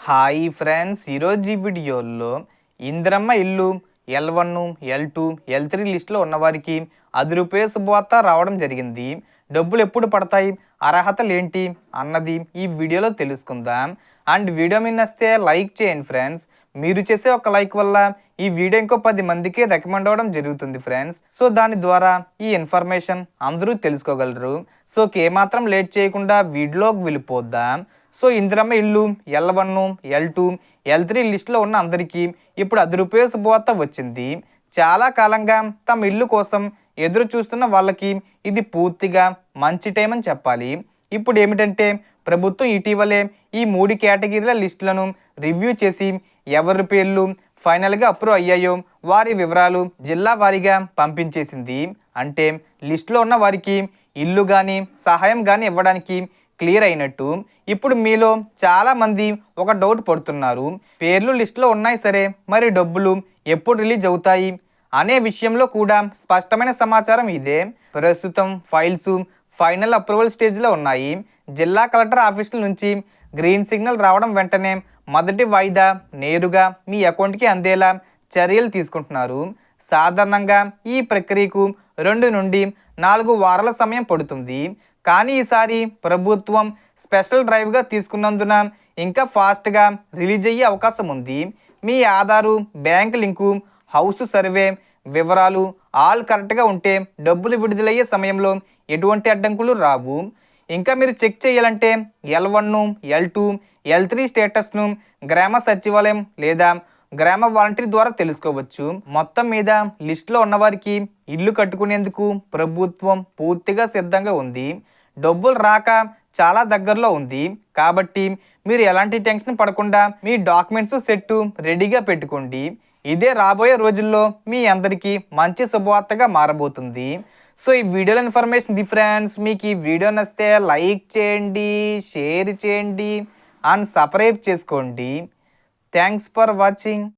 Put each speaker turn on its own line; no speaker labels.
Hi friends, ఈరోజు ఈ వీడియోలో ఇందిరమ్మ ఇల్లు L1, L2, L3 లిస్టులో ఉన్నవారికి ₹10 శుభవార్త రావడం జరిగింది. డబ్బులు ఎప్పుడు పడతాయి, అర్హతలు ఏంటి అన్నది ఈ వీడియోలో తెలుసుకుందాం. అండ్ వీడియో మీద నచ్చితే లైక్ చేయండి ఫ్రెండ్స్. మీరు చేసే ఒక లైక్ వల్ల ఈ వీడియో ఇంకో 10 మందికి రికమెండ్ అవ్వడం జరుగుతుంది ఫ్రెండ్స్. సో దాని ద్వారా ఈ ఇన్ఫర్మేషన్ అందరూ తెలుసుకోగలరు. సో ఏమాత్రం లేట్ చేయకుండా వీడియోలోకి వెళ్ళిపోద్దాం. సో ఇందిరమ్మ ఇల్లు L1, L2, L3 లిస్టులో ఉన్న అందరికీ ఇప్పుడు ₹10 శుభవార్త వచ్చింది. చాలా కాలంగా తమ ఇల్లు కోసం ఎదురు చూస్తున్న వాళ్ళకి ఇది పూర్తిగా మంచి టైం అని చెప్పాలి. ఇప్పుడు ఏమిటంటే ప్రభుత్వం ఇటీవలే ఈ 3 కేటగిరీల లిస్టులను రివ్యూ చేసి ఎవరి పేర్లు ఫైనల్గా అప్రూవ్ అయ్యాయో వారి వివరాలు జిల్లా వారీగా పంపించేసింది. అంటే లిస్టులో ఉన్న వారికి ఇల్లు కానీ సహాయం కానీ ఇవ్వడానికి క్లియర్ అయినట్టు. ఇప్పుడు మీలో చాలామంది ఒక డౌట్ పడుతున్నారు, పేర్లు లిస్టులో ఉన్నాయి సరే, మరి డబ్బులు ఎప్పుడు రిలీజ్ అవుతాయి అనే విషయంలో కూడా స్పష్టమైన సమాచారం ఇదే. ప్రస్తుతం ఫైల్స్ ఫైనల్ అప్రూవల్ స్టేజ్లో ఉన్నాయి. జిల్లా కలెక్టర్ ఆఫీసుల నుంచి గ్రీన్ సిగ్నల్ రావడం వెంటనే మొదటి వాయిదా నేరుగా మీ అకౌంట్కి అందేలా చర్యలు తీసుకుంటున్నారు. సాధారణంగా ఈ ప్రక్రియకు 2 నుండి 4 వారాల సమయం పడుతుంది. కానీ ఈసారి ప్రభుత్వం స్పెషల్ డ్రైవ్గా తీసుకున్నందున ఇంకా ఫాస్ట్గా రిలీజ్ అయ్యే అవకాశం ఉంది. మీ Aadhaar, bank link, house survey వివరాలు ఆల్ కరెక్ట్గా ఉంటే డబ్బులు విడుదలయ్యే సమయంలో ఎటువంటి అడ్డంకులు రావు. ఇంకా మీరు చెక్ చేయాలంటే L1, L2, L3 స్టేటస్ను గ్రామ సచివాలయం లేదా గ్రామ వాలంటీర్ ద్వారా తెలుసుకోవచ్చు. మొత్తం మీద లిస్టులో ఉన్నవారికి ఇల్లు కట్టుకునేందుకు ప్రభుత్వం పూర్తిగా సిద్ధంగా ఉంది. డబ్బులు రాక చాలా దగ్గరలో ఉంది. కాబట్టి మీరు ఎలాంటి టెన్షన్ పడకుండా మీ డాక్యుమెంట్స్ సెట్ రెడీగా పెట్టుకోండి. ఇదే రాబోయే రోజుల్లో మీ అందరికీ మంచి శుభవార్తగా మారబోతుంది. సో ఈ వీడియోలో ఇన్ఫర్మేషన్ ఫ్రెండ్స్. మీకు ఈ వీడియో నచ్చితే లైక్ చేయండి, షేర్ చేయండి అండ్ సబ్స్క్రైబ్ చేసుకోండి. Thanks for watching.